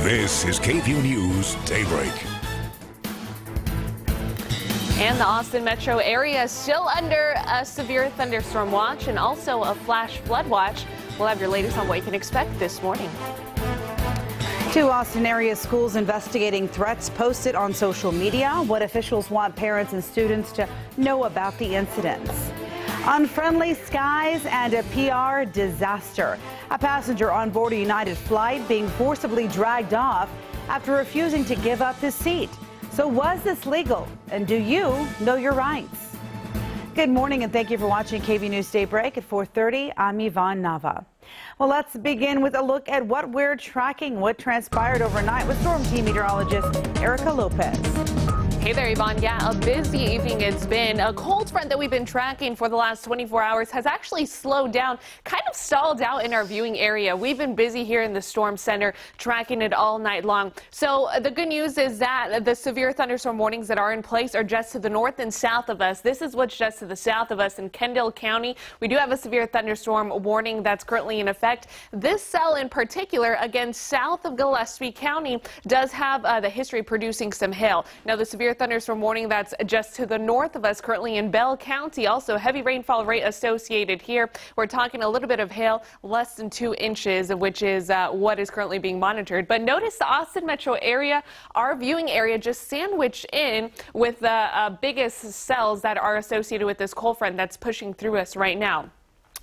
This is KVUE News Daybreak. And the Austin metro area is still under a severe thunderstorm watch and also a flash flood watch. We'll have your latest on what you can expect this morning. 2 Austin area schools investigating threats posted on social media. What officials want parents and students to know about the incidents. Unfriendly skies and a PR disaster. A passenger on board a United flight being forcibly dragged off after refusing to give up his seat. So was this legal? And do you know your rights? Good morning and thank you for watching KVUE News Daybreak at 4:30. I'm Yvonne Nava. Well, let's begin with a look at what we're tracking, what transpired overnight with Storm Team meteorologist Erica Lopez. Hey there, Yvonne. Yeah, a busy evening it's been. A cold front that we've been tracking for the last 24 hours has actually slowed down, kind of stalled out in our viewing area. We've been busy here in the storm center tracking it all night long. So the good news is that the severe thunderstorm warnings that are in place are just to the north and south of us. This is what's just to the south of us in Kendall County. We do have a severe thunderstorm warning that's currently in effect. This cell in particular, again, south of Gillespie County, does have the history of producing some hail. Now, the severe thunderstorm warning that's just to the north of us currently in Bell County. Also heavy rainfall rate associated here. We're talking a little bit of hail, less than 2 inches, which is what is currently being monitored. But notice the Austin metro area, our viewing area, just sandwiched in with the biggest cells that are associated with this cold front that's pushing through us right now.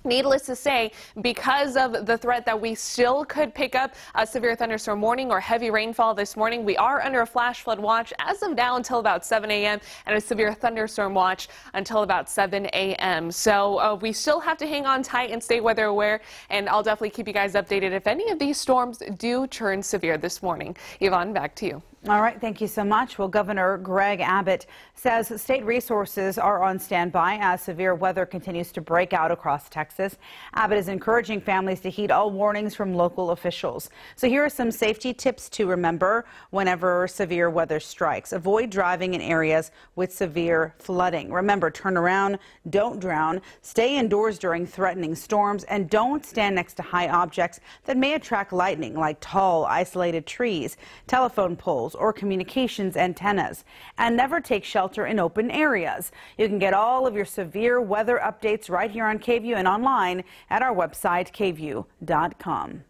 Needless to say, because of the threat that we still could pick up a severe thunderstorm warning or heavy rainfall this morning, we are under a flash flood watch as of now until about 7 a.m. and a severe thunderstorm watch until about 7 a.m. So we still have to hang on tight and stay weather aware, and I'll definitely keep you guys updated if any of these storms do turn severe this morning. Yvonne, back to you. All right, thank you so much. Well, Governor Greg Abbott says state resources are on standby as severe weather continues to break out across Texas. Abbott is encouraging families to heed all warnings from local officials. So here are some safety tips to remember whenever severe weather strikes. Avoid driving in areas with severe flooding. Remember, turn around, don't drown, stay indoors during threatening storms, and don't stand next to high objects that may attract lightning, like tall, isolated trees, telephone poles, or communications antennas, and never take shelter in open areas. You can get all of your severe weather updates right here on KVUE and online at our website, KVUE.com.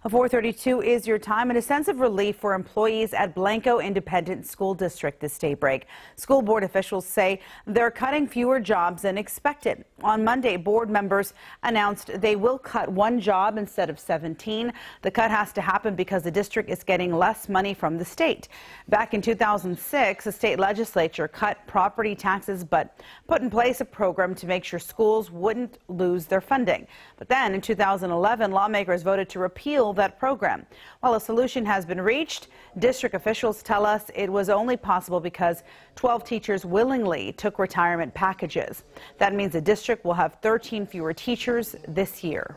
4:32 is your time, and a sense of relief for employees at Blanco Independent School District this daybreak. School board officials say they're cutting fewer jobs than expected. On Monday, board members announced they will cut 1 job instead of 17. The cut has to happen because the district is getting less money from the state. Back in 2006, the state legislature cut property taxes but put in place a program to make sure schools wouldn't lose their funding. But then in 2011, lawmakers voted to repeal that program. While a solution has been reached, district officials tell us it was only possible because 12 teachers willingly took retirement packages. That means the district will have 13 fewer teachers this year.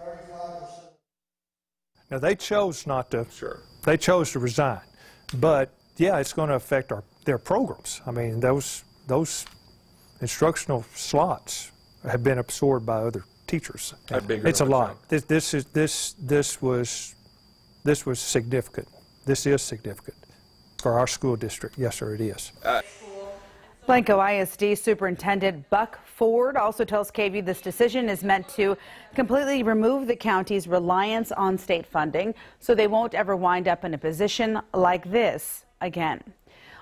Now, they chose not to. They chose to resign. But yeah, it's going to affect their programs. I mean, those instructional slots have been absorbed by other teachers. It's a lot. This was significant. This is significant for our school district. Yes, sir, it is. Blanco ISD Superintendent Buck Ford also tells KVUE this decision is meant to completely remove the county's reliance on state funding so they won't ever wind up in a position like this again.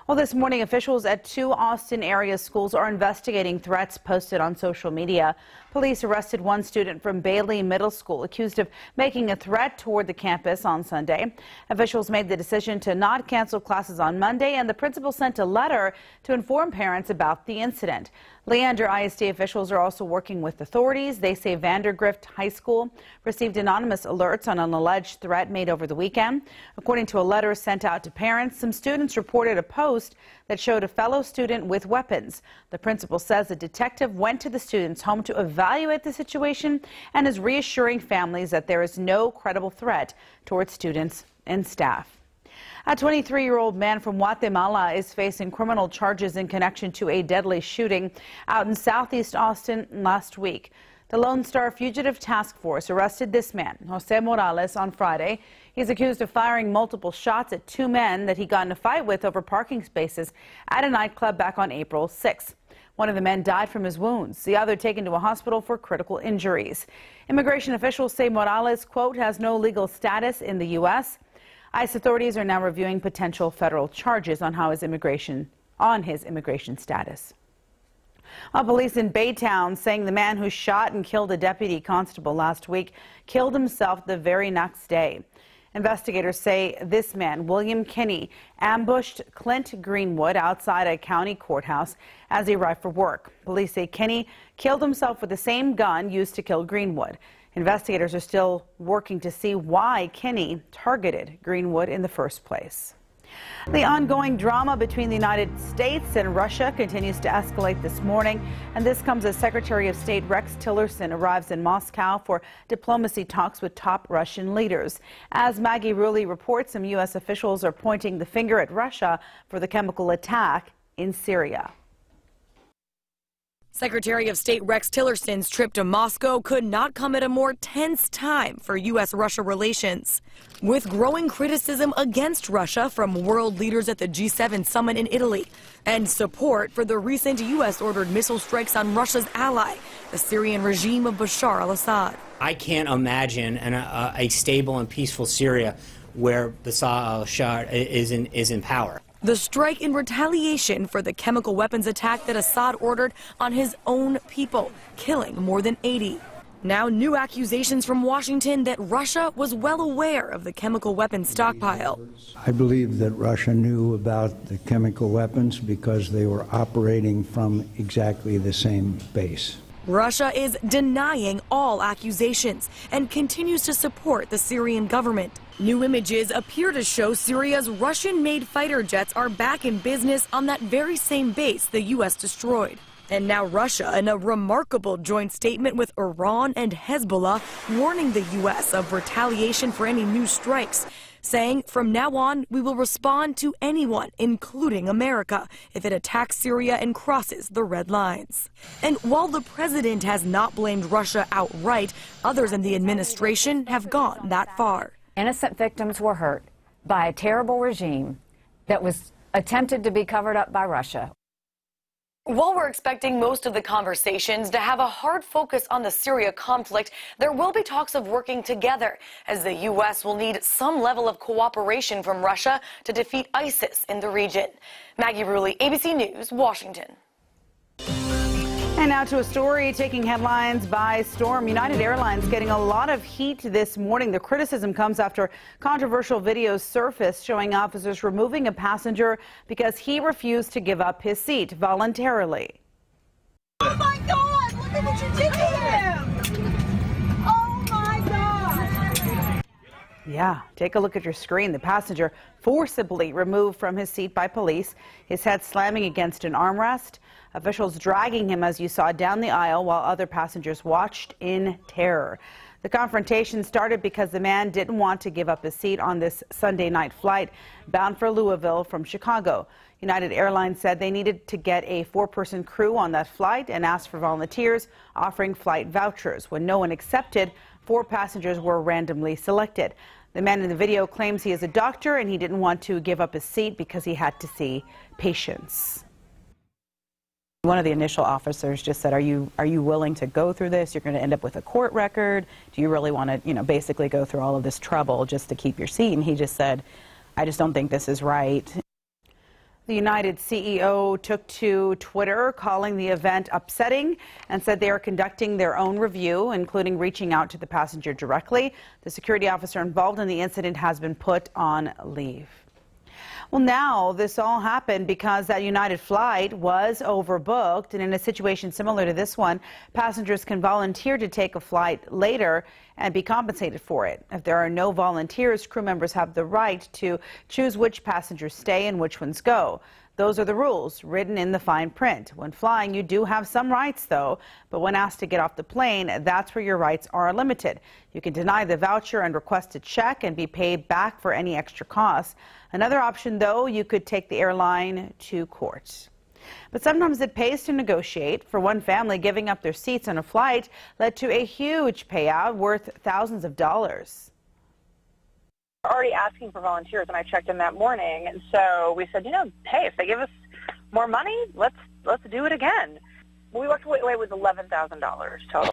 Well, this morning, officials at 2 Austin area schools are investigating threats posted on social media. Police arrested 1 student from Bailey Middle School accused of making a threat toward the campus on Sunday. Officials made the decision to not cancel classes on Monday, and the principal sent a letter to inform parents about the incident. Leander ISD officials are also working with authorities. They say Vandergrift High School received anonymous alerts on an alleged threat made over the weekend. According to a letter sent out to parents, some students reported a post that showed a fellow student with weapons. The principal says the detective went to the student's home to evaluate the situation and is reassuring families that there is no credible threat towards students and staff. A 23-year-old man from Guatemala is facing criminal charges in connection to a deadly shooting out in southeast Austin last week. The Lone Star Fugitive Task Force arrested this man, Jose Morales, on Friday. He's accused of firing multiple shots at two men that he got in a fight with over parking spaces at a nightclub back on April 6th. One of the men died from his wounds, the other taken to a hospital for critical injuries. Immigration officials say Morales, quote, has no legal status in the U.S. ICE authorities are now reviewing potential federal charges on his immigration status. Police in Baytown saying the man who shot and killed a deputy constable last week killed himself the very next day. Investigators say this man, William Kinney, ambushed Clint Greenwood outside a county courthouse as he arrived for work. Police say Kinney killed himself with the same gun used to kill Greenwood. Investigators are still working to see why Kinney targeted Greenwood in the first place. The ongoing drama between the United States and Russia continues to escalate this morning, and this comes as Secretary of State Rex Tillerson arrives in Moscow for diplomacy talks with top Russian leaders. As Maggie Rulli reports, some U.S. officials are pointing the finger at Russia for the chemical attack in Syria. Secretary of State Rex Tillerson's trip to Moscow could not come at a more tense time for U.S.-Russia relations. With growing criticism against Russia from world leaders at the G7 summit in Italy and support for the recent U.S.-ordered missile strikes on Russia's ally, the Syrian regime of Bashar al-Assad. I can't imagine a stable and peaceful Syria where Bashar al-Assad is in power. The strike in retaliation for the chemical weapons attack that Assad ordered on his own people, killing more than 80. Now new accusations from Washington that Russia was well aware of the chemical weapons stockpile. I believe that Russia knew about the chemical weapons because they were operating from exactly the same base. Russia is denying all accusations and continues to support the Syrian government. New images appear to show Syria's Russian-made fighter jets are back in business on that very same base the U.S. destroyed. And now Russia, in a remarkable joint statement with Iran and Hezbollah, warning the U.S. of retaliation for any new strikes, saying from now on we will respond to anyone, including America, if it attacks Syria and crosses the red lines. And while the president has not blamed Russia outright, others in the administration have gone that far. Innocent victims were hurt by a terrible regime that was attempted to be covered up by Russia. While we're expecting most of the conversations to have a hard focus on the Syria conflict, there will be talks of working together, as the U.S. will need some level of cooperation from Russia to defeat ISIS in the region. Maggie Rulli, ABC News, Washington. And now to a story taking headlines by storm. United Airlines getting a lot of heat this morning. The criticism comes after controversial videos surfaced showing officers removing a passenger because he refused to give up his seat voluntarily. Oh my God! Look at what you did to him! Oh my God! Yeah, take a look at your screen. The passenger forcibly removed from his seat by police, his head slamming against an armrest. Officials dragging him, as you saw, down the aisle while other passengers watched in terror. The confrontation started because the man didn't want to give up his seat on this Sunday night flight bound for Louisville from Chicago. United Airlines said they needed to get a 4-person crew on that flight and asked for volunteers, offering flight vouchers. When no one accepted, 4 passengers were randomly selected. The man in the video claims he is a doctor and he didn't want to give up his seat because he had to see patients. One of the initial officers just said, are you willing to go through this? You're going to end up with a court record. Do you really want to, basically go through all of this trouble just to keep your seat? And he just said, I just don't think this is right. The United CEO took to Twitter, calling the event upsetting, and said they are conducting their own review, including reaching out to the passenger directly. The security officer involved in the incident has been put on leave. Well, now this all happened because that United flight was overbooked, and in a situation similar to this one, passengers can volunteer to take a flight later and be compensated for it. If there are no volunteers, crew members have the right to choose which passengers stay and which ones go. Those are the rules written in the fine print. When flying, you do have some rights, though, but when asked to get off the plane, that's where your rights are limited. You can deny the voucher and request a check and be paid back for any extra costs. Another option, though, you could take the airline to court. But sometimes it pays to negotiate. For one family, giving up their seats on a flight led to a huge payout worth thousands of dollars. Already asking for volunteers, and I checked in that morning, and so we said, hey, if they give us more money, let's do it again. We walked away with $11,000 total.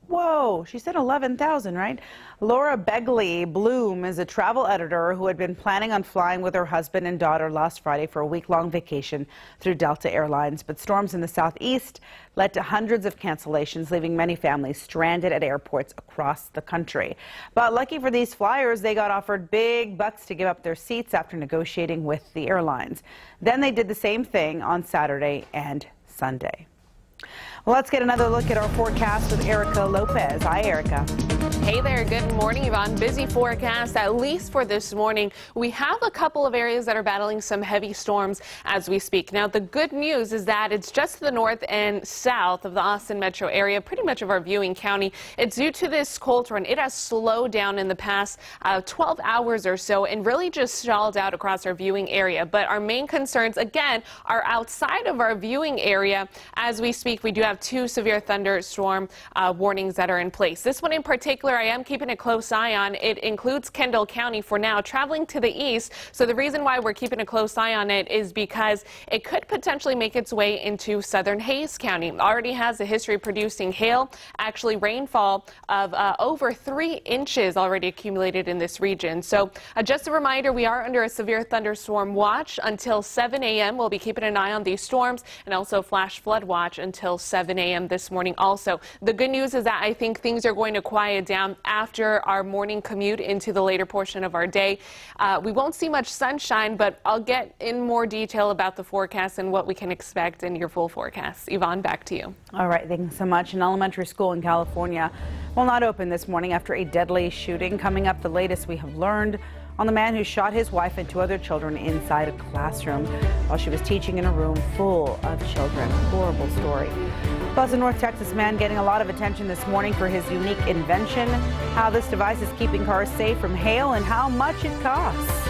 Whoa, she said 11,000, right? Laura Begley Bloom is a travel editor who had been planning on flying with her husband and daughter last Friday for a week-long vacation through Delta Airlines. But storms in the southeast led to hundreds of cancellations, leaving many families stranded at airports across the country. But lucky for these flyers, they got offered big bucks to give up their seats after negotiating with the airlines. Then they did the same thing on Saturday and Sunday. Well, let's get another look at our forecast with Erica Lopez. Hi, Erica. Hey there. Good morning, Yvonne. Busy forecast, at least for this morning. We have a couple of areas that are battling some heavy storms as we speak. Now, the good news is that it's just to the north and south of the Austin metro area, pretty much of our viewing county. It's due to this cold front. It has slowed down in the past 12 hours or so and really just stalled out across our viewing area. But our main concerns, again, are outside of our viewing area. As we speak, we do have 2 severe thunderstorm warnings that are in place. This one in particular, I am keeping a close eye on. It includes Kendall County for now, traveling to the east. So the reason why we're keeping a close eye on it is because it could potentially make its way into southern Hayes County. It already has a history of producing hail, actually rainfall of over 3 inches already accumulated in this region. So just a reminder, we are under a severe thunderstorm watch until 7 a.m. We'll be keeping an eye on these storms, and also flash flood watch until 7 a.m. this morning also. The good news is that I think things are going to quiet down after our morning commute into the later portion of our day. We won't see much sunshine, but I'll get in more detail about the forecast and what we can expect in your full forecast. Yvonne, back to you. All right, thanks so much. An elementary school in California will not open this morning after a deadly shooting. Coming up, the latest we have learned on the man who shot his wife and 2 other children inside a classroom while she was teaching in a room full of children. Horrible story. Plus, a North Texas man getting a lot of attention this morning for his unique invention, how this device is keeping cars safe from hail, and how much it costs.